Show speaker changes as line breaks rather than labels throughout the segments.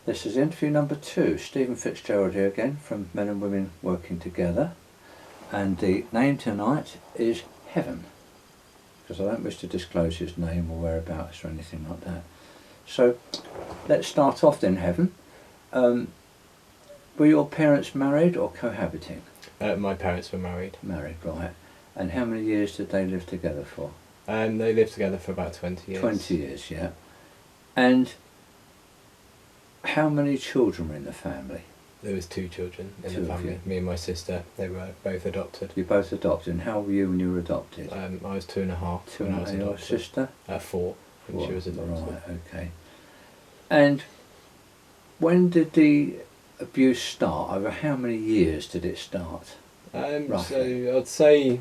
This is interview number 2. Stephen Fitzgerald here again from Men and Women Working Together. And the name tonight is Heaven, because I don't wish to disclose his name or whereabouts or anything like that. So let's start off then, Heaven. Were your parents married or cohabiting?
My parents were married.
Married, right. And how many years did they live together for?
They lived together for about 20 years.
20 years, yeah. And how many children were in the family?
There was 2 children in
Two
the
of
family.
you.
Me and my sister. They were both adopted.
You both adopted. And how were you when you were adopted?
I was 2.5 when I was
And your
adopted.
sister?
4 when she was adopted.
Right, okay. And when did the abuse start? Over how many years did it start? Roughly.
So I'd say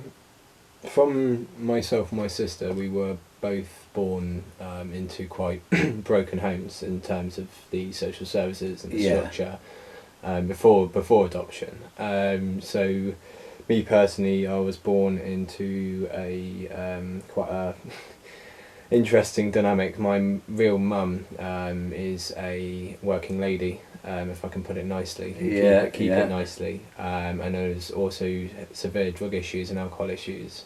from myself and my sister, we were both born into quite broken homes in terms of the social services and the structure before adoption. So me personally, I was born into a quite a interesting dynamic. My real mum is a working lady, if I can put it nicely, keep it nicely, and there's also severe drug issues and alcohol issues.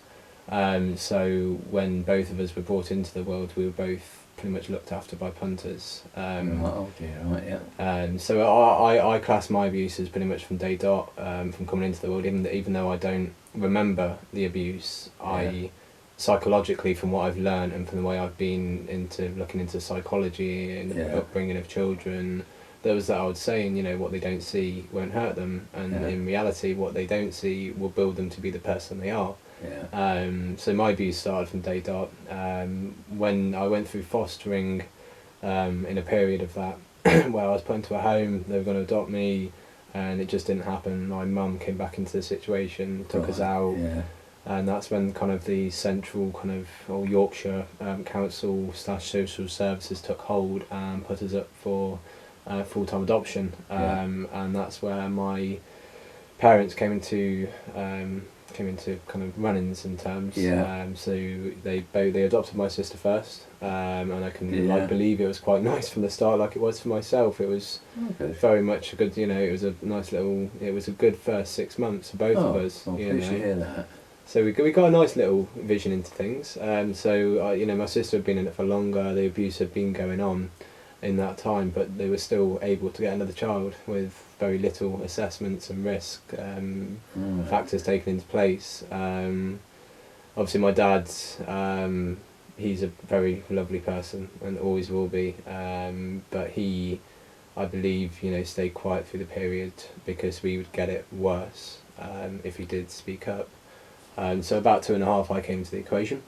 So when both of us were brought into the world, we were both pretty much looked after by punters.
Oh dear, right, yeah.
So I class my abuse as pretty much from day dot, from coming into the world, even though I don't remember the abuse. I psychologically, from what I've learned and from the way I've been into looking into psychology and upbringing of children, there was that I would say, what they don't see won't hurt them, and in reality what they don't see will build them to be the person they are. So my abuse started from day dot. When I went through fostering, in a period of that where I was put into a home, they were going to adopt me, and it just didn't happen. My mum came back into the situation, took us out, and that's when kind of the central or Yorkshire Council / social services took hold and put us up for full-time adoption, and that's where my parents came into kind of run-ins in terms. So they adopted my sister first, and I believe it was quite nice from the start, like it was for myself. It was very much a good, it was a nice little, it was a good first 6 months for both of us.
Well, pleased to hear that.
So we got a nice little vision into things. So my sister had been in it for longer. The abuse had been going on in that time, but they were still able to get another child with very little assessments and risk factors taken into place. Obviously my dad, he's a very lovely person and always will be, but he, I believe, stayed quiet through the period because we would get it worse if he did speak up. So about 2.5 I came to the equation.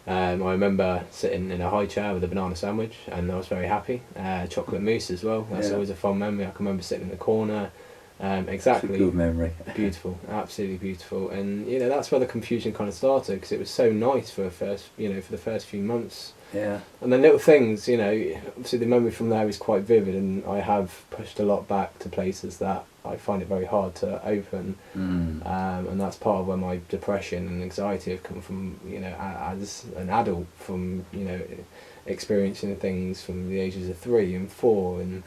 I remember sitting in a high chair with a banana sandwich, and I was very happy. Chocolate mousse as well. That's always a fun memory. I can remember sitting in the corner. Exactly.
It's a good memory.
Beautiful, absolutely beautiful. And that's where the confusion kind of started, because it was so nice for the first few months.
Yeah.
And then little things, obviously the memory from there is quite vivid, and I have pushed a lot back to places that I find it very hard to open, and that's part of where my depression and anxiety have come from. As an adult, from experiencing things from the ages of 3 and 4, and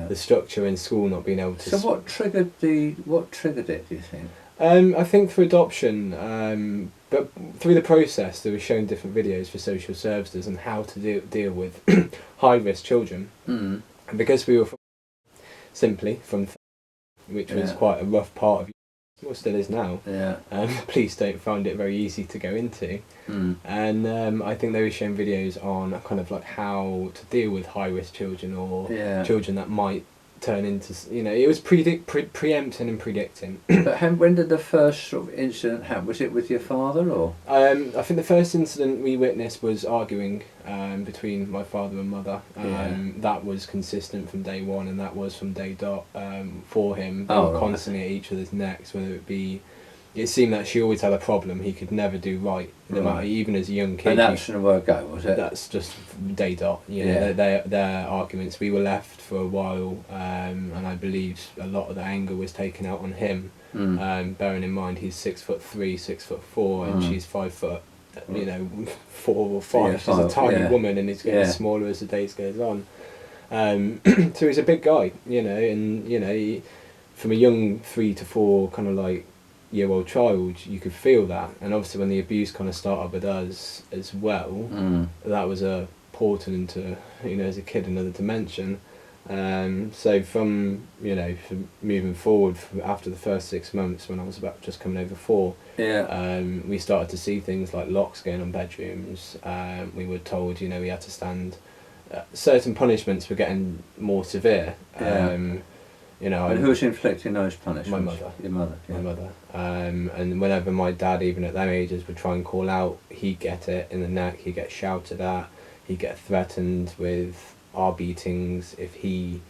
the structure in school not being able to.
So what triggered it? Do you think?
I think through adoption, but through the process, they were shown different videos for social services and how to deal with high risk children, and because we were simply from. Which was quite a rough part of, well, still is now. Police don't find it very easy to go into, and I think they were showing videos on kind of like how to deal with high risk children or children that might turn into, it was preempting and predicting.
But when did the first sort of incident happen? Was it with your father or?
I think the first incident we witnessed was arguing between my father and mother. That was consistent from day one, and that was from day dot for him. They were constantly at each other's necks, whether it be. It seemed that she always had a problem. He could never do right, no matter, even as a young kid.
And that's from the word go, was it?
That's just day dot. Their arguments. We were left for a while, and I believe a lot of the anger was taken out on him. Bearing in mind he's 6'3", 6'4", and she's 5 foot. 4 or 5. She's a tiny woman, and it's getting smaller as the days goes on. So he's a big guy, you know, and you know, from a young 3 to 4 kind of like year-old child, you could feel that. And obviously when the abuse kind of started with us as well, that was a portal into, you know, as a kid, another dimension. So from, you know, from moving forward after the first 6 months, when I was about just coming over 4, we started to see things like locks going on bedrooms. We were told, you know, we had to stand certain punishments were getting more severe. You know,
and who's inflicting those punishments?
My mother.
Your mother. Yeah.
My mother. And whenever my dad, even at them ages, would try and call out, he'd get it in the neck. He'd get shouted at. He'd get threatened with our beatings if he.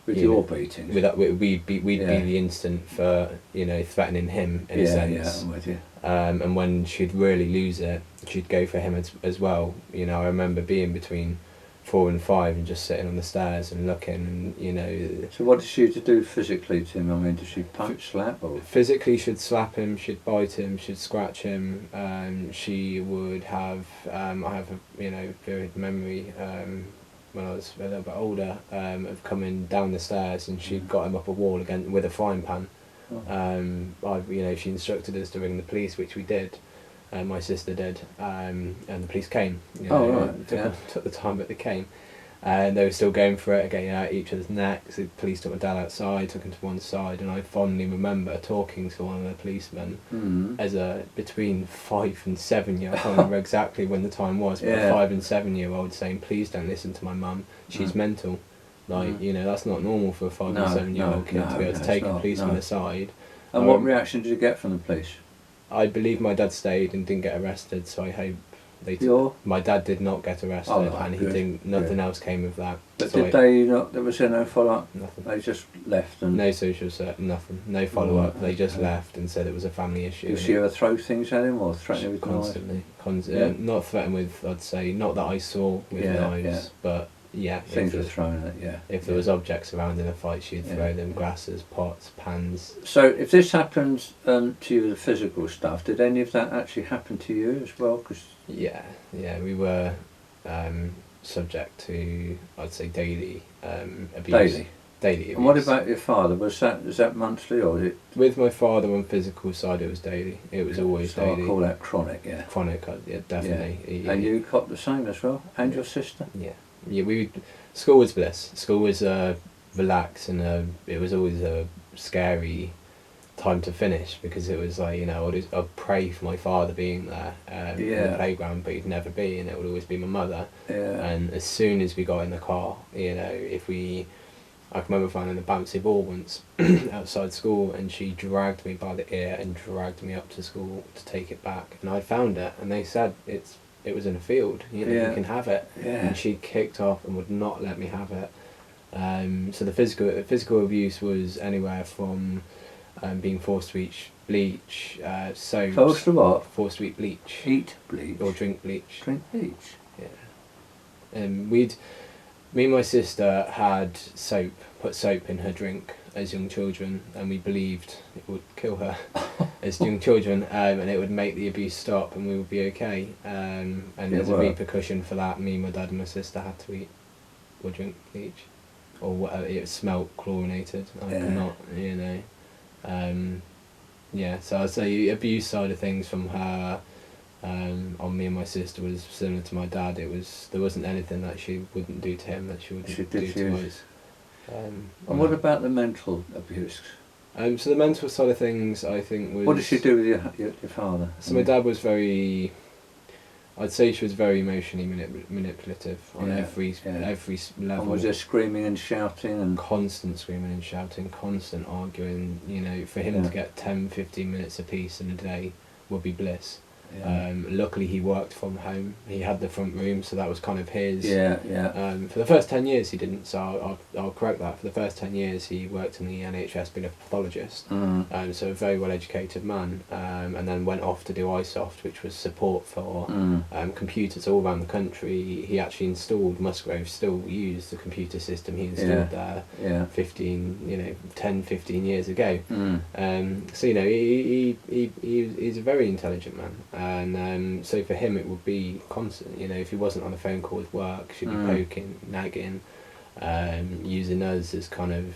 With your beatings.
We'd be the instant for, you know, threatening him in a sense.
Yeah, I'm with you.
And when she'd really lose it, she'd go for him as well. You know, I remember being between 4 and 5 and just sitting on the stairs and looking, and you know. So
what did she do physically to him? I mean, did she punch, slap, or?
Physically, she'd slap him, she'd bite him, she'd scratch him. She would have. I have a, you know, vivid memory when I was a little bit older of coming down the stairs, and she'd got him up a wall again with a frying pan. You know, she instructed us to ring the police, which we did. My sister did, and the police came. You know, took the time, but they came, and they were still going for it, getting out each other's necks. The police took my dad outside, took him to one side, and I fondly remember talking to one of the policemen as a between 5 and 7 year. I can't remember exactly when the time was, but a 5 and 7 year old saying, "Please don't listen to my mum. She's mental." Like, you know, that's not normal for a 5 and 7 year old kid to be able to take a policeman aside.
And what reaction did you get from the police?
I believe my dad stayed and didn't get arrested, so I hope they. My dad did not get arrested, and he didn't. Nothing else came of that.
But so did they not? There was no follow up.
Nothing.
They just left and.
No social nothing. No follow up. They just left and said it was a family issue.
Did she ever throw things at him or threaten him with
constantly? Not threatened with. I'd say not that I saw with knives, but. Yeah,
things were thrown at,
If there was objects around in a fight, she'd throw them, glasses, pots, pans.
So if this happened to you, the physical stuff, did any of that actually happen to you as well? Cause
yeah, we were subject to, I'd say, daily abuse. Daily abuse.
And what about your father? Was that monthly or was it?
With my father on physical side, it was daily. It was always daily.
I call that chronic,
Chronic, definitely.
Yeah. And you got the same as well? And your sister?
Yeah. School was bliss. School was relaxed, and it was always a scary time to finish, because it was like, you know, I'd pray for my father being there in the playground, but he'd never be, and it would always be my mother. And as soon as we got in the car, you know, I can remember finding a bouncy ball once outside school, and she dragged me by the ear and dragged me up to school to take it back, and I found it, and they said it was in a field, you know, you can have it. And she kicked off and would not let me have it. So the physical abuse was anywhere from being forced to eat bleach, soaps.
Forced to what?
Forced to eat bleach.
Eat bleach?
Or drink bleach.
Drink bleach?
Yeah. Me and my sister had put soap in her drink as young children, and we believed it would kill her as young children, and it would make the abuse stop and we would be okay. And as a repercussion for that, me, my dad and my sister had to eat or drink bleach, or whatever. It smelt chlorinated. I could not, you know. So I'd say abuse side of things from her on me and my sister was similar to my dad. There wasn't anything that she wouldn't do to him that she wouldn't do to us.
And what about the mental abuse?
So the mental side of things, I think, was...
What did she do with your father?
So my dad was very... I'd say she was very emotionally manipulative on every level.
And was there screaming and shouting? And
constant screaming and shouting, constant arguing. You know, for him to get 10-15 minutes apiece in a day would be bliss. Luckily he worked from home. He had the front room, so that was kind of his. For the first 10 years he didn't, so I'll correct that. For the first 10 years he worked in the NHS being a pathologist. So a very well educated man, and then went off to do iSoft, which was support for computers all around the country. He actually installed, Musgrove still used the computer system he installed there 10-15 years ago. So, you know, he's a very intelligent man. And so for him it would be constant, you know, if he wasn't on a phone call with work, she'd be poking, nagging, using us as kind of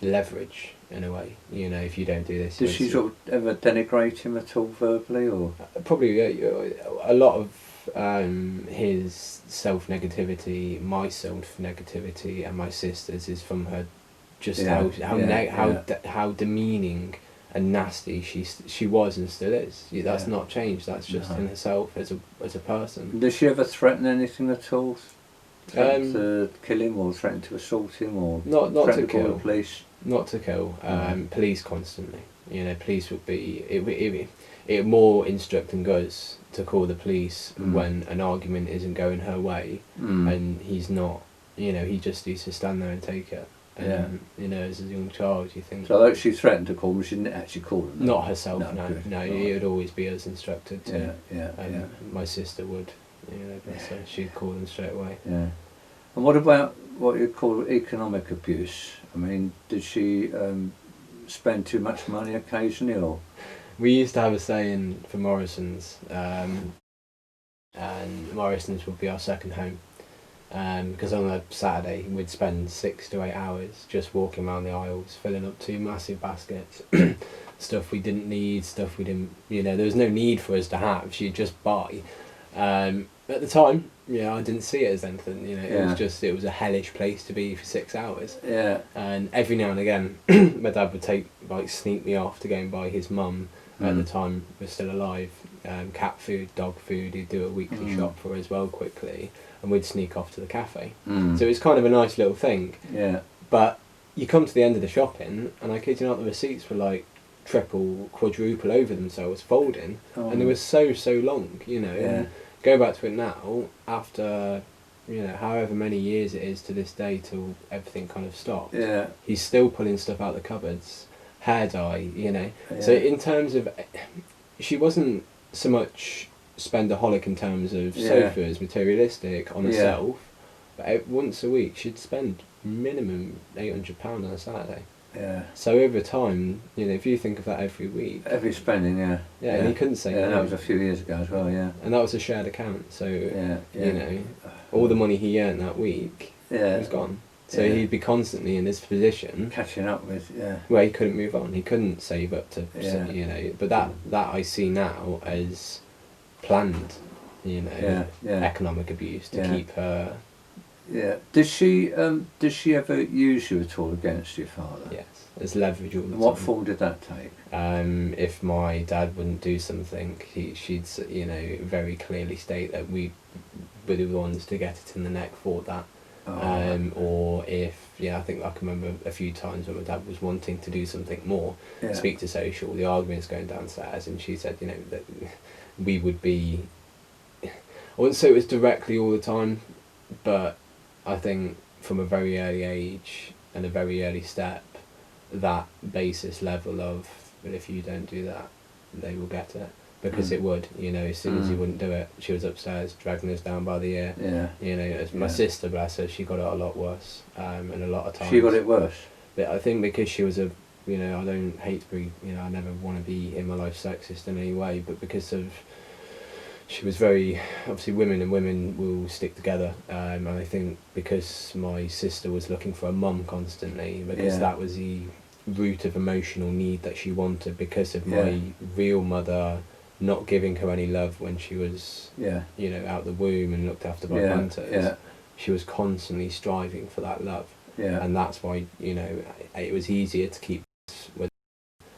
leverage in a way. If you don't do this,
Does she sort of ever denigrate him at all verbally, or
probably a lot of his self-negativity, my self-negativity, and my sister's is from her, just how demeaning and nasty she was and still is. That's not changed. That's just in herself as a person.
Does she ever threaten anything at all? Threaten to kill him, or threaten to assault him, or
not
threaten
to
to call
kill
the police?
Not to kill. Police constantly. Police would be it more instructing us to call the police when an argument isn't going her way, and he's not. He just used to stand there and take it. As a young child, you think.
So, although she threatened to call them, she didn't actually call them.
Not herself. No.
Right.
It would always be us instructed to.
Yeah.
My sister would. So she'd call them straight away.
Yeah. And what about what you call economic abuse? I mean, did she spend too much money occasionally, or?
We used to have a saying for Morrison's, and Morrison's would be our second home. Because on a Saturday we'd spend 6 to 8 hours just walking around the aisles, filling up 2 massive baskets, stuff we didn't need, stuff we didn't, there was no need for us to have. She'd just buy. At the time, I didn't see it as anything. It was a hellish place to be for 6 hours.
Yeah.
And every now and again, my dad would sneak me off to go and buy his mum. At the time was still alive. Cat food, dog food. He'd do a weekly shop for us well quickly, and we'd sneak off to the cafe. So it's kind of a nice little thing.
Yeah.
But you come to the end of the shopping, and I kid you not, the receipts were like triple, quadruple over themselves, folding, and they were so long.
Yeah.
And go back to it now, after however many years it is to this day till everything kind of stopped.
Yeah.
He's still pulling stuff out of the cupboards, hair dye. So in terms of, she wasn't so much spendaholic in terms of sofas, materialistic on herself, but once a week she'd spend minimum £800 on a Saturday.
Yeah.
So over time, if you think of that every week,
every spending, yeah,
and he couldn't say no.
That was a few years ago as well, yeah.
And that was a shared account, so all the money he earned that week was gone. So he'd be constantly in this position,
catching up with,
where he couldn't move on. He couldn't save up to, But that I see now as planned, economic abuse to keep her.
Yeah. Did she ever use you at all against your father?
Yes, as leverage all the time.
What form did that take?
If my dad wouldn't do something, she'd very clearly state that we were the ones to get it in the neck for that. Or if I think I can remember a few times when my dad was wanting to do something more, speak to social, the arguments going downstairs, and she said that we would be, I wouldn't say it was directly all the time, but I think from a very early age and a very early step, that basis level of, but if you don't do that, they will get it. Because it would, as soon as he wouldn't do it, she was upstairs dragging us down by the ear. As my sister, bless her, she got it a lot worse, and a lot of times.
She got it worse?
But I think because she was I don't hate to be, I never want to be in my life sexist in any way, but because of, she was very, obviously women will stick together, and I think because my sister was looking for a mum constantly, because that was the root of emotional need that she wanted, because of my real mother not giving her any love when she was out the womb and looked after by hunters. She was constantly striving for that love, and that's why it was easier to keep with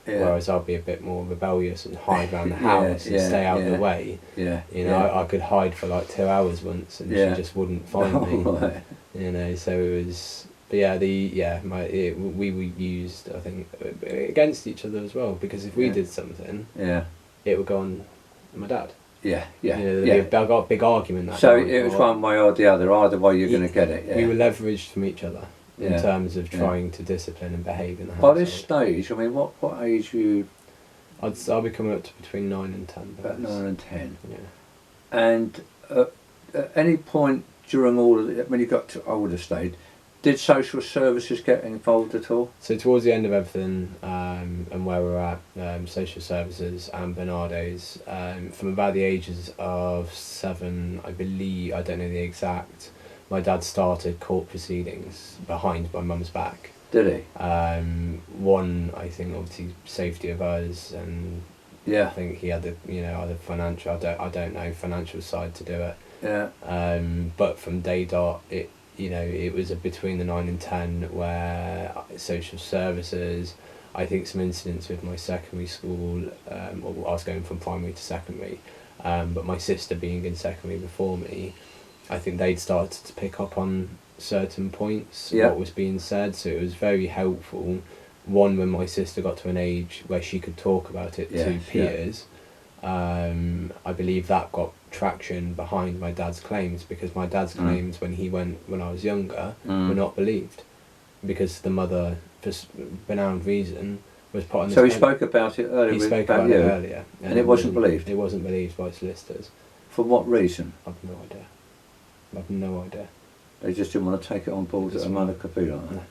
whereas I'd be a bit more rebellious and hide around the house and stay out of the way. I could hide for like 2 hours once and she just wouldn't find me. So it was, but we were used, I think, against each other as well, because if we did something, it would go on my dad. There'd be a big argument that
so
night,
it was one way or the other, either way you're going to get it.
We were leveraged from each other in terms of trying to discipline and behave in the house.
By this stage, I mean, what age were you?
I'll be coming up to between 9 and 10.
About 9 and 10.
Yeah.
And at any point during all of it, when you got to older stage, did social services get involved at all?
So towards the end of everything, and where we're at, social services and Bernardo's, from about the ages of 7, I believe, I don't know the exact, my dad started court proceedings behind my mum's back.
Did he?
One, I think, obviously safety of us, and
Yeah.
I think he had the, either financial, I don't know, financial side to do it.
Yeah.
But from day dot, it was between the 9 and 10 where social services, I think some incidents with my secondary school, I was going from primary to secondary, but my sister being in secondary before me, I think they'd started to pick up on certain points, what was being said, so it was very helpful. One, when my sister got to an age where she could talk about it to peers, I believe that got traction behind my dad's claims, because my dad's claims when I was younger were not believed, because the mother, for renowned reason, was put on this.
So he spoke about it earlier.
He spoke about it earlier,
and it wasn't believed.
It wasn't believed by solicitors.
For what reason?
I've no idea.
They just didn't want to take it on board that a mother could be like that.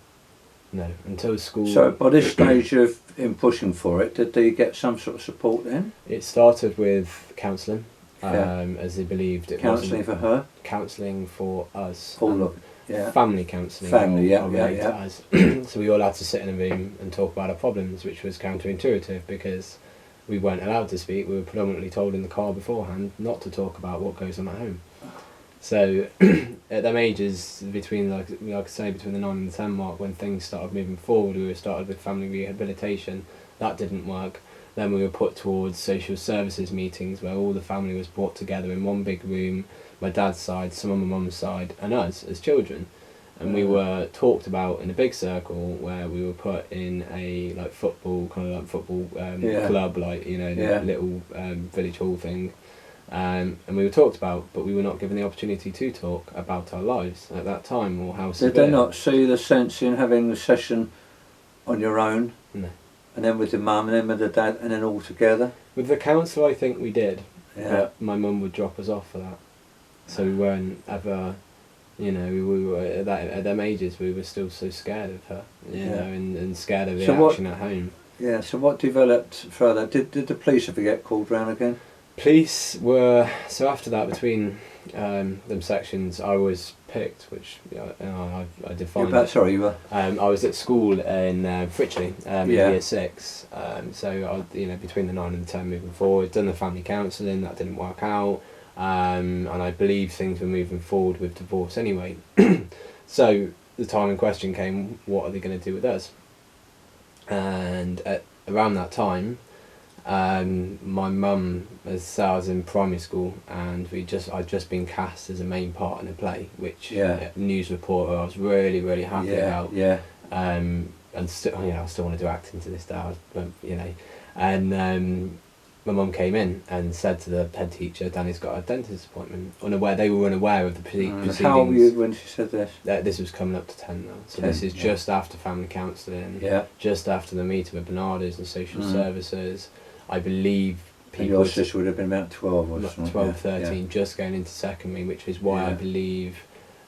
No, until school.
So by this stage of him pushing for it, did he get some sort of support then?
It started with counselling, as they believed it was.
Counselling for her?
Counselling for us.
Family
counselling.
Family, yeah.
So we all had to sit in a room and talk about our problems, which was counterintuitive, because we weren't allowed to speak. We were predominantly told in the car beforehand not to talk about what goes on at home. So at them ages, between like I say, between the 9 and the 10 mark, when things started moving forward, we started with family rehabilitation. That didn't work. Then we were put towards social services meetings, where all the family was brought together in one big room, my dad's side, some on my mum's side, and us as children. And we were talked about in a big circle, where we were put in a football club, little village hall thing. And we were talked about, but we were not given the opportunity to talk about our lives at that time, or how severe.
Did they not see the sense in having the session on your own?
No.
And then with the mum, and then with the dad, and then all together?
With the counsellor, I think we did.
Yeah.
But my mum would drop us off for that. So we weren't ever, we were at them ages, we were still so scared of her, and scared of the action at home. Yeah,
so what developed further? Did the police ever get called round again?
Police were, so after that, between them sections, I was picked, which I defined.
You were?
I was at school in Fritchley, in year 6. So I, between the 9 and the 10 moving forward, done the family counselling, that didn't work out, and I believe things were moving forward with divorce anyway. So the time in question came, what are they going to do with us? And around that time, my mum, as I was in primary school, and I'd just been cast as a main part in a play, which news reporter I was really, really happy about. And still, I still want to do acting to this day. And my mum came in and said to the head teacher, Danny's got a dentist appointment. They were unaware of the proceedings.
How old were you when she said this?
This was coming up to 10 now. So 10, this is just after family counselling, just after the meeting with Bernardo's and social services. I believe people...
And your sister would have been about 12 or something.
12, 13, just going into secondary, which is why I believe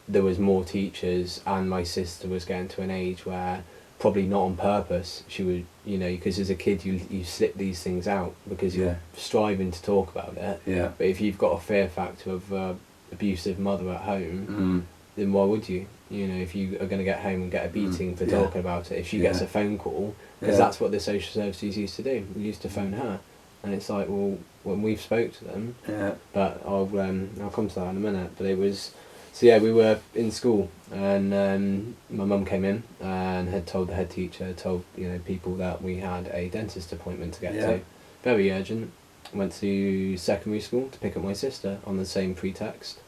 there was more teachers, and my sister was getting to an age where, probably not on purpose, she would, because as a kid you slip these things out because you're striving to talk about it. But if you've got a fear factor of abusive mother at home, then why would you? If you are going to get home and get a beating for talking about it, if she gets a phone call, because that's what the social services used to do. We used to phone her, and it's like, well, when we've spoke to them, but I'll come to that in a minute. But it was, so we were in school, and my mum came in and had told the head teacher, people that we had a dentist appointment to get to, very urgent. Went to secondary school to pick up my sister on the same pretext.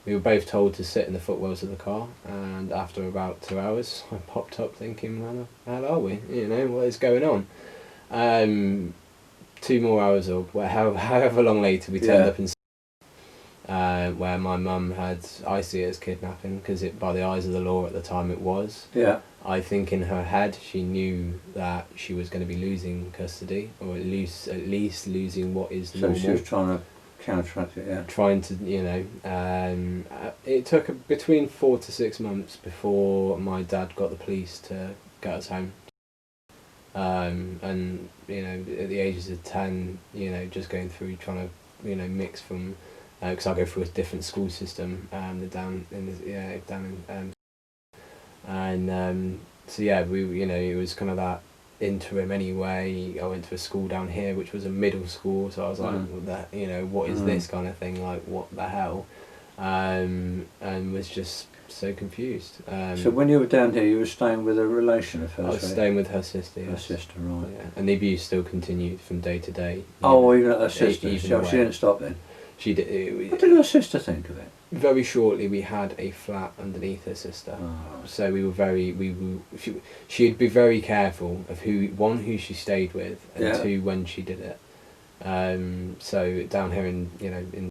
We were both told to sit in the footwells of the car, and after about 2 hours, I popped up thinking, well, how are we? What is going on? 2 more hours, or however long later, we turned up in where my mum had, I see it as kidnapping, because by the eyes of the law at the time it was. I think in her head she knew that she was going to be losing custody, or at least losing what is normal.
So she was trying to counteract it,
Trying to, it took between 4 to 6 months before my dad got the police to get us home. And, at the ages of 10, just going through trying to, mix from because I go through a different school system. Down in so yeah, it was kind of that interim anyway. I went to a school down here which was a middle school, so I was like, what is this kind of thing, like what the hell, and was just so confused.
So when you were down here, you were staying with a relation of hers?
I was staying with her sister.
Her sister, right.
Yeah. And the abuse still continued from day to day.
Even at her sister? She didn't stop then?
She did.
What did her sister think of it?
Very shortly we had a flat underneath her sister. So she'd be very careful of who she stayed with, and two, when she did it. So down here in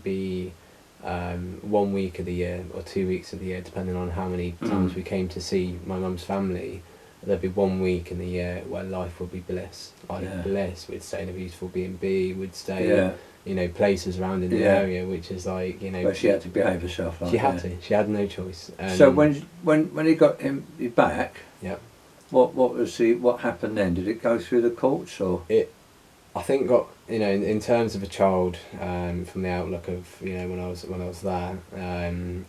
be 1 week of the year or 2 weeks of the year, depending on how many times we came to see my mum's family, there'd be 1 week in the year where life would be bliss. Bliss. We'd stay in a beautiful B&B, we'd stay places around in the area, which is like,
But she had to behave herself like that.
She had no choice.
So when he got him back, what happened then? Did it go through the courts, or?
I think in terms of a child, from the outlook of when I was there,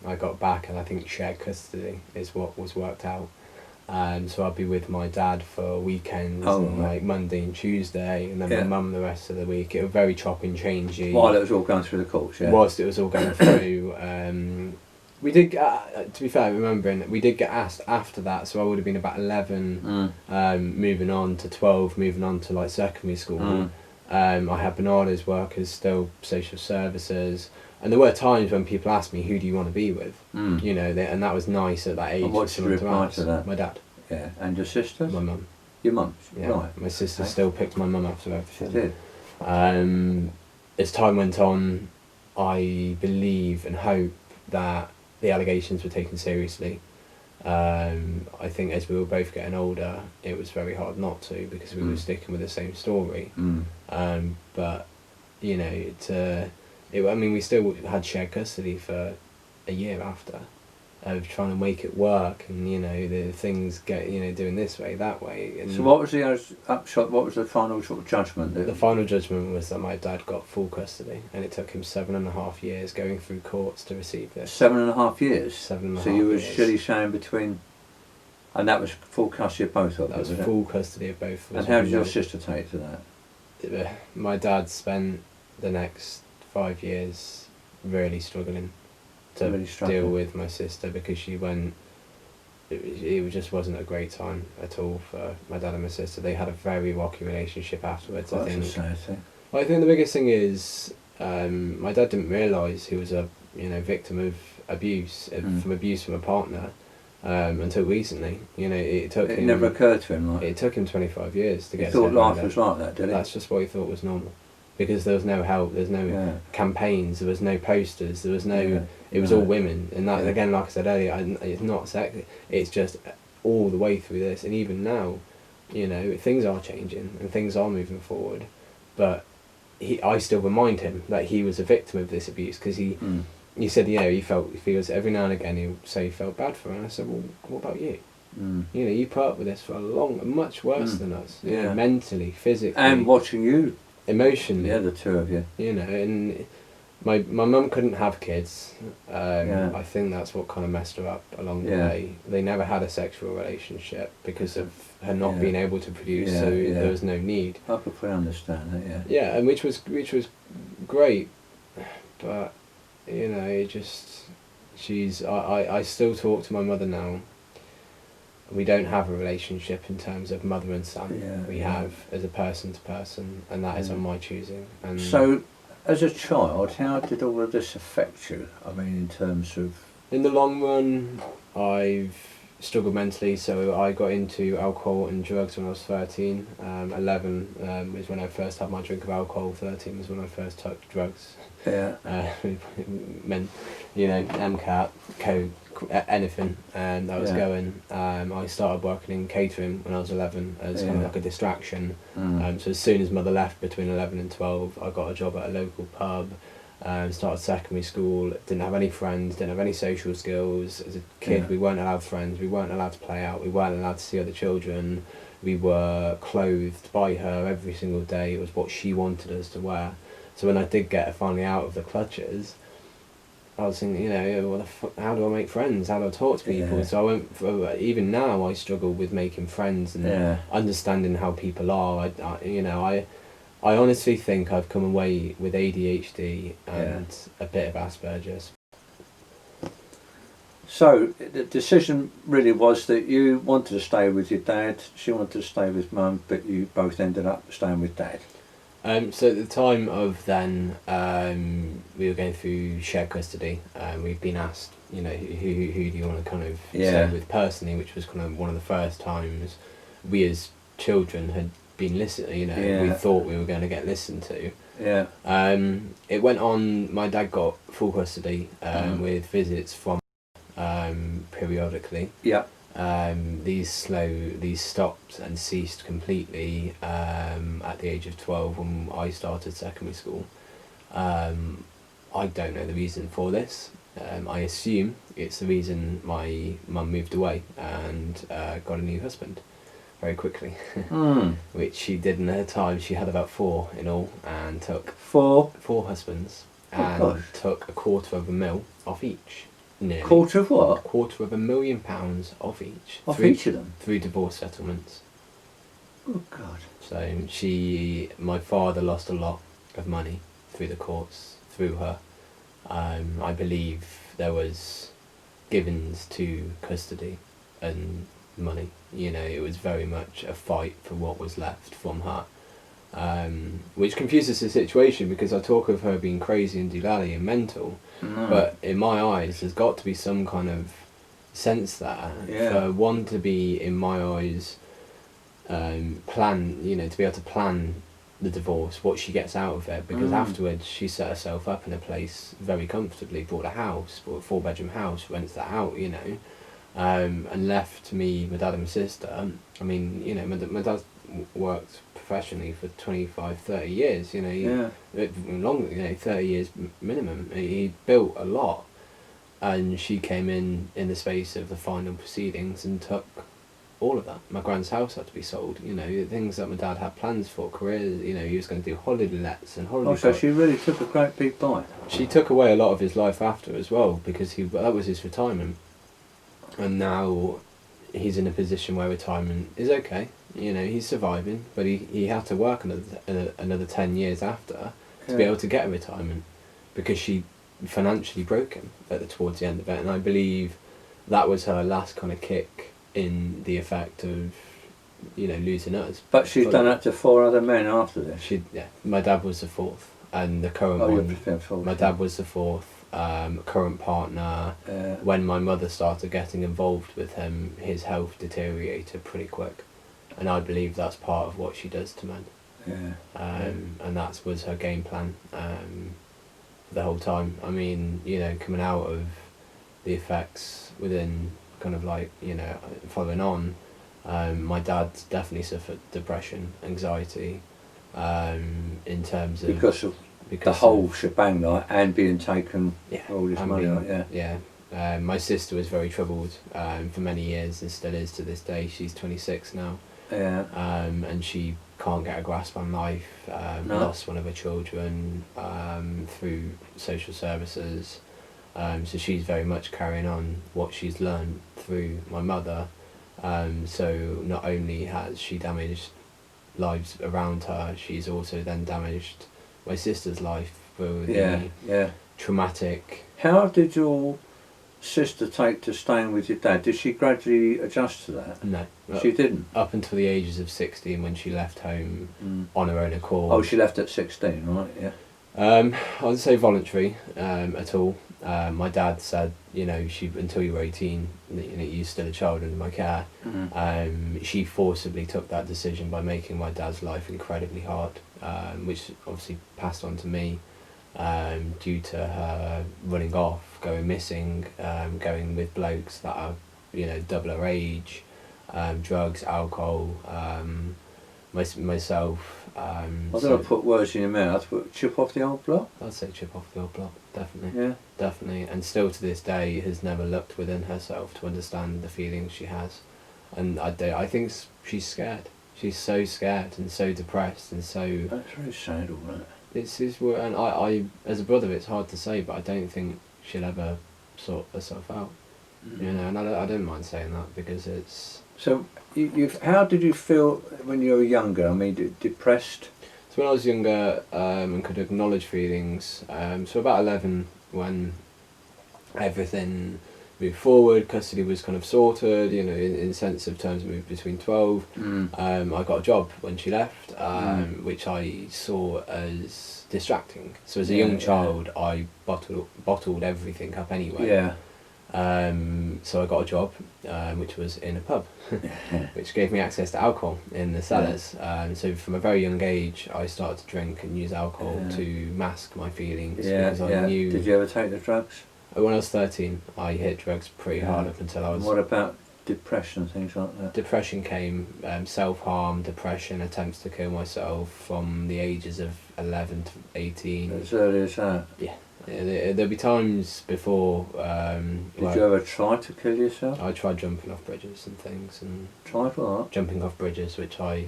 I got back, and I think shared custody is what was worked out. So I'd be with my dad for weekends, like Monday and Tuesday, and then my mum the rest of the week. It was very chop and changey.
While it was all going through the courts,
Whilst it was all going through, we did. To be fair, remembering that we did get asked after that, so I would have been about 11, moving on to 12, moving on to like secondary school. I had Bernardo's work as still social services. And there were times when people asked me, who do you want to be with? And that was nice at that age.
And what did you reply to that?
My dad.
Yeah. And your sister?
My mum.
Your mum?
Yeah.
Right.
My sister still picked my mum after everything.
She did.
As time went on, I believe and hope that the allegations were taken seriously. I think as we were both getting older, it was very hard not to, because we were sticking with the same story. But, we still had shared custody for a year after, of trying to make it work, and the things get doing this way, that way. And
so what was the upshot? What was the final sort of judgment?
The final judgment was that my dad got full custody, and it took him 7.5 years going through courts to receive this.
7.5 years.
7.5.
So you were shilly-shallying between, and that was full custody of both of them.
That was full custody of both of us.
And how did your sister take to that?
My dad spent the next 5 years really struggling to deal with my sister, because she went. It just wasn't a great time at all for my dad and my sister. They had a very rocky relationship afterwards. I think. I think the biggest thing is my dad didn't realise he was a victim of abuse from a partner until recently. It
never occurred to him.
It took him 25 years to get.
He thought life was like that, did he?
That's just what he thought was normal. Because there was no help, there's no campaigns, there was no posters, there was no. It was all women, and that again, like I said earlier, it's not sexy. It's just all the way through this, and even now, things are changing and things are moving forward, but I still remind him that he was a victim of this abuse, because he said he feels every now and again he'll say he felt bad for her, and I said, well, what about you? You put up with this for much worse than us, mentally, physically,
and watching you.
Emotionally,
the two of you.
And my mum couldn't have kids. I think that's what kind of messed her up along the way. They never had a sexual relationship because of her not being able to produce, so there was no need.
I could fully understand that.
Yeah, and which was great, but it just I still talk to my mother now. We don't have a relationship in terms of mother and son. We have as a person to person, and that is on my choosing. And
so, as a child, how did all of this affect you? I mean, in terms of...
In the long run, I've struggled mentally, so I got into alcohol and drugs when I was 13. 11 was when I first had my drink of alcohol. 13 was when I first took drugs. Meant, MCAT, coke, anything, and I was going. I started working in catering when I was 11 as kind of like a distraction. So as soon as mother left between 11 and 12, I got a job at a local pub. Started secondary school, didn't have any friends, didn't have any social skills. As a kid, we weren't allowed friends, we weren't allowed to play out, we weren't allowed to see other children. We were clothed by her every single day. It was what she wanted us to wear. So when I did get her finally out of the clutches, I was thinking, you know, how do I make friends? How do I talk to people?
Yeah.
So I went for, even now I struggle with making friends and understanding how people are. I honestly think I've come away with ADHD and a bit of Asperger's.
So the decision really was that you wanted to stay with your dad, she wanted to stay with mum, but you both ended up staying with dad.
So at the time of then, we were going through shared custody. We've been asked, you know, who do you want to kind of stay with personally, which was kind of one of the first times we as children had been listened. You know, we thought we were going to get listened to.
Yeah.
It went on. My dad got full custody with visits from periodically.
Yeah.
These stopped and ceased completely at the age of 12 when I started secondary school. I don't know the reason for this. I assume it's the reason my mum moved away and got a new husband very quickly, which she did in her time. She had about 4 in all and took four husbands and took £250,000 off each. Nearly.
Quarter of what?
£250,000 off each.
Off each of them?
Through divorce settlements.
Oh God.
So my father lost a lot of money through the courts, through her. I believe there was givens to custody and money. You know, it was very much a fight for what was left from her. Which confuses the situation because I talk of her being crazy and doolally and mental, but in my eyes there's got to be some kind of sense there for one to be, in my eyes, plan, you know, to be able to plan the divorce, what she gets out of it, because afterwards she set herself up in a place very comfortably, bought a 4-bedroom house, rents that out, you know, and left me, my dad and my sister. I mean, you know, my dad worked professionally for 25-30 years, you know, longer, you know, 30 years minimum. He built a lot, and she came in the space of the final proceedings and took all of that. My grand's house had to be sold, you know, things that my dad had plans for, careers, you know, he was going to do holiday lets and holiday.
Oh, so she really took a great big bite.
She took away a lot of his life after as well, because that was his retirement, and now he's in a position where retirement is okay. You know, he's surviving, but he had to work another 10 years after to be able to get a retirement, because she financially broke him towards the end of it, and I believe that was her last kind of kick in the effect of, you know, losing us.
But she's done that to 4 other men after this.
My dad was the 4th, and the current one. My dad was the 4th. Current partner. When my mother started getting involved with him, his health deteriorated pretty quick, and I believe that's part of what she does to men. And that was her game plan the whole time. I mean, you know, coming out of the effects within kind of like, you know, following on, my dad definitely suffered depression, anxiety, in terms of
because the whole shebang, like, and being taken all this money,
my sister was very troubled for many years and still is to this day. She's 26 now, and she can't get a grasp on life. Lost one of her children through social services, so she's very much carrying on what she's learned through my mother. So not only has she damaged lives around her, she's also then damaged my sister's life through the traumatic.
How did your sister take to staying with your dad? Did she gradually adjust to that?
No.
She didn't?
Up until the ages of 16, when she left home on her own accord.
Oh, she left at 16, right, yeah.
I would say voluntary at all. My dad said, you know, until you were 18, you know, you're still a child under my care. She forcibly took that decision by making my dad's life incredibly hard, which obviously passed on to me due to her running off, going missing, going with blokes that are, you know, double her age, drugs, alcohol, myself.
I don't want to put words in your mouth, but chip off the old block?
I'd say chip off the old block, definitely.
Yeah.
Definitely, and still to this day has never looked within herself to understand the feelings she has. And I think she's scared. She's so scared and so depressed and so...
That's very sad, all that.
It's and I as a brother, it's hard to say, but I don't think she'll ever sort herself out. You know, and I don't mind saying that because it's.
So, how did you feel when you were younger? I mean, depressed?
So when I was younger and could acknowledge feelings, so about 11 when everything moved forward, custody was kind of sorted, you know, in sensitive terms moved between 12. I got a job when she left, which I saw as distracting. So as a young child, I bottled everything up anyway.
Yeah.
So I got a job, which was in a pub, which gave me access to alcohol in the cellars. So from a very young age, I started to drink and use alcohol to mask my feelings. Because I knew.
Did you ever take the drugs?
When I was 13, I hit drugs pretty hard up until I was.
What about depression, things like that?
Depression came, self-harm, depression, attempts to kill myself from the ages of 11 to 18.
As early as that?
Yeah. There'll be times before.
Did you ever try to kill yourself?
I tried jumping off bridges and things, and
tried what?
Jumping off bridges, which I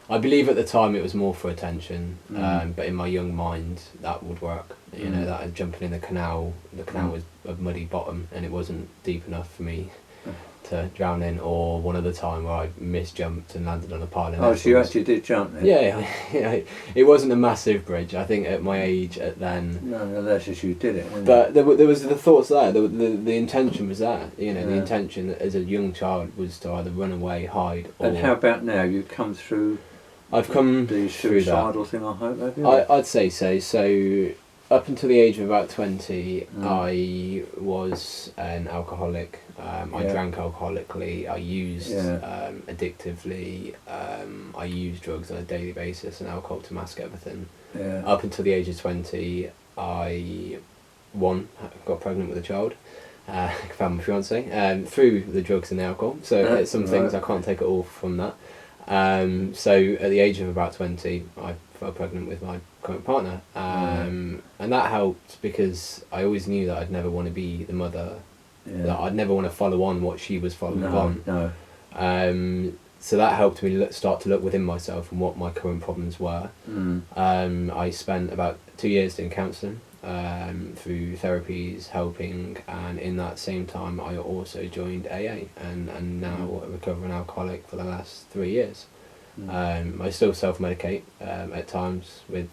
believe at the time it was more for attention, but in my young mind that would work. You know, that jumping in the canal was a muddy bottom, and it wasn't deep enough for me to drown in. Or one other time where I misjumped and landed on a pile of nettles.
So you actually did jump then?
Yeah, it wasn't a massive bridge. I think at my age then.
No, that's as you did it.
But there was the thoughts there. The intention was there. You know, the intention as a young child was to either run away, hide. Or
and how about now? You've come through.
I've come
the
through
suicidal
that.
thing. I hope. Have you?
I'd say so. So up until the age of about 20, I was an alcoholic. I drank alcoholically. I used addictively. I used drugs on a daily basis and alcohol to mask everything.
Yeah.
Up until the age of 20, I got pregnant with a child. Found my fiance through the drugs and the alcohol. So some things I can't take it all from that. So at the age of about 20, I fell pregnant with my current partner, and that helped because I always knew that I'd never want to be the mother, that I'd never want to follow on what she was following on.
No.
So that helped me start to look within myself and what my current problems were. I spent about 2 years doing counselling, through therapies, helping, and in that same time I also joined AA and now a recovering alcoholic for the last 3 years. I still self-medicate at times with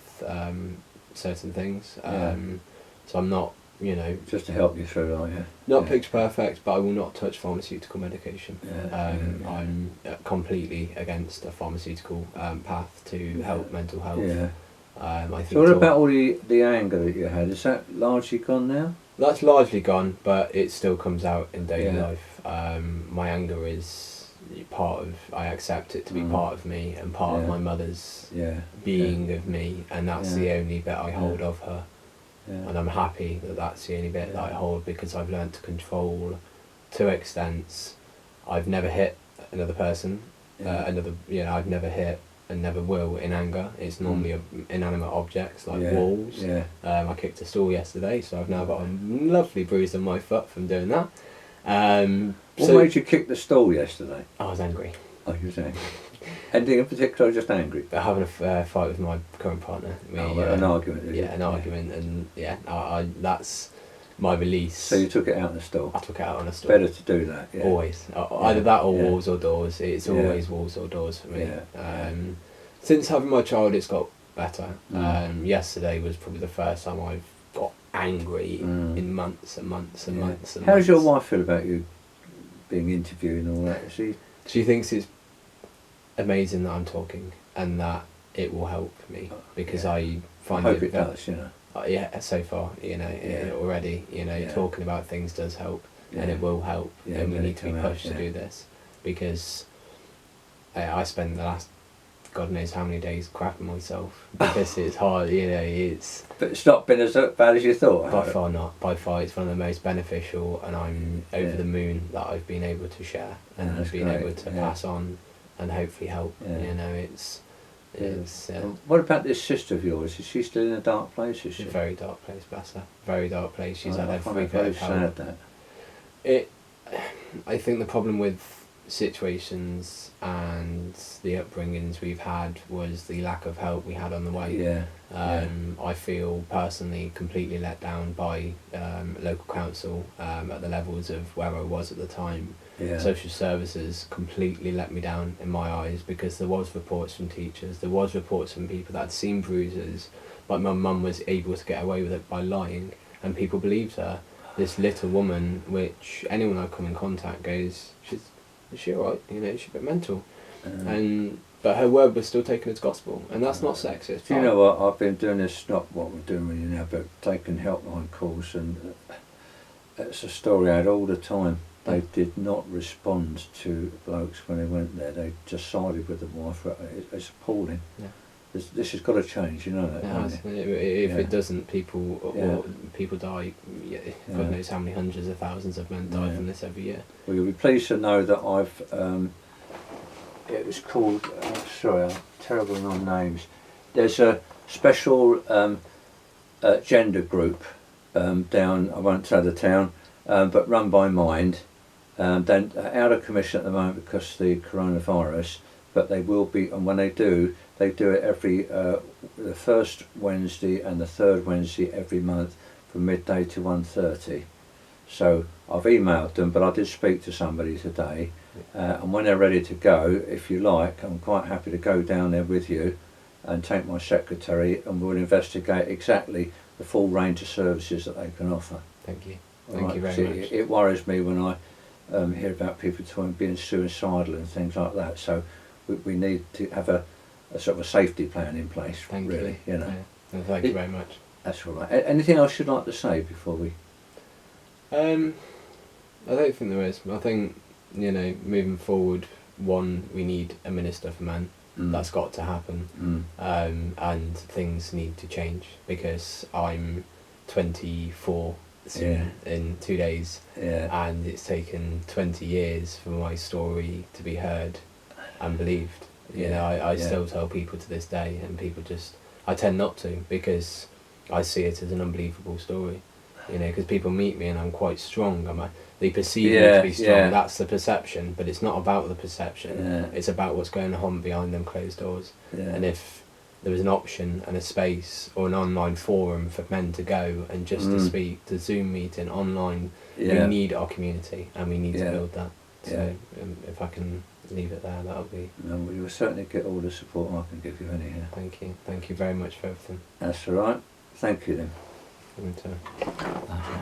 certain things, so I'm not, you know...
Just to help you through, aren't you?
Not picture perfect, but I will not touch pharmaceutical medication. I'm completely against a pharmaceutical path to help mental health. I think
so what about all the anger that you had? Is that largely gone now?
That's largely gone, but it still comes out in daily life. My anger is part of... I accept it to be part of me and part of my mother's being of me, and that's the only bit I hold of her. And I'm happy that that's the only bit that I hold, because I've learned to control to extents. I've never hit another person. I've never hit and never will in anger. It's normally inanimate objects like walls. I kicked a stool yesterday, so I've now got a lovely bruise on my foot from doing that.
What made you kick the stool yesterday?
I was angry.
Oh, you was angry. Anything in particular, or just angry?
Having a fight with my current partner.
An argument.
An argument, and I that's my release.
So you took it out on the stool?
I took it out on a stool.
Better to do that.
Always. Either that or walls or doors. It's always walls or doors for me. Since having my child, it's got better. Yesterday was probably the first time I've got angry in months and months and months and
How
months.
does your wife feel about you being interviewed and all that?
She thinks it's amazing that I'm talking and that it will help me, because I find
it does, you know.
So far, you know, already, you know, talking about things does help, and it will help, and we need to be pushed to do this, because I spent the last God knows how many days crapping myself because it's hard, you know. It's
but it's not been as bad as you thought.
By far not. By far, it's one of the most beneficial, and I'm over the moon that I've been able to share and been able to pass on and hopefully help. You know, it's.
What about this sister of yours? Is she still in a dark place?
She's a very dark place, bless her. Very dark place. She's had every bit
very
of help.
sad, that.
I think the problem with situations and the upbringings we've had was the lack of help we had on the way.
Yeah.
I feel personally completely let down by local council at the levels of where I was at the time.
Yeah.
Social services completely let me down in my eyes, because there was reports from teachers, there was reports from people that had seen bruises, but my mum was able to get away with it by lying, and people believed her. This little woman, which anyone I come in contact goes, is she alright? You know, she's a bit mental. But her word was still taken as gospel, and that's not sexist.
Do you know what? I've been doing this, not what we're doing really now, but taking helpline calls, and it's a story I had all the time. They did not respond to blokes when they went there. They just sided with the wife. It's appalling.
Yeah.
This has got to change, you know that, don't you?
If
Yeah.
it doesn't, people people die. God knows how many hundreds of thousands of men die from this every year.
Well, you'll be pleased to know that I've, it was called, sorry, I'm terrible on names. There's a special gender group down, I won't say the town, but run by Mind. They're out of commission at the moment because of the coronavirus, but they will be, and when they do it every, the first Wednesday and the third Wednesday every month from midday to 1:30. So I've emailed them, but I did speak to somebody today, and when they're ready to go, if you like, I'm quite happy to go down there with you and take my secretary, and we'll investigate exactly the full range of services that they can offer.
Thank you.
All
Thank
right,
you very
'cause
much.
It worries me when I hear about people being suicidal and things like that, so we need to have a sort of a safety plan in place.
Thank
really, you know.
Yeah. And thank you very much.
That's all right. Anything else you'd like to say before we?
I don't think there is. I think, you know, moving forward, one, we need a minister for men. That's got to happen. And things need to change, because I'm 24 soon, in 2 days, and it's taken 20 years for my story to be heard and believed. You know, I still tell people to this day, and people just, I tend not to, because I see it as an unbelievable story. You know, because people meet me and I'm quite strong. They perceive me to be strong. That's the perception, but it's not about the perception. It's about what's going on behind them closed doors. And if there was an option and a space or an online forum for men to go and just to speak, to Zoom meeting online, we need our community, and we need to build that. So if I can leave it there, that'll be...
No, well, you'll certainly get all the support I can give you anyhow.
Thank you. Thank you very much for everything.
That's all right. Thank you then.
In return.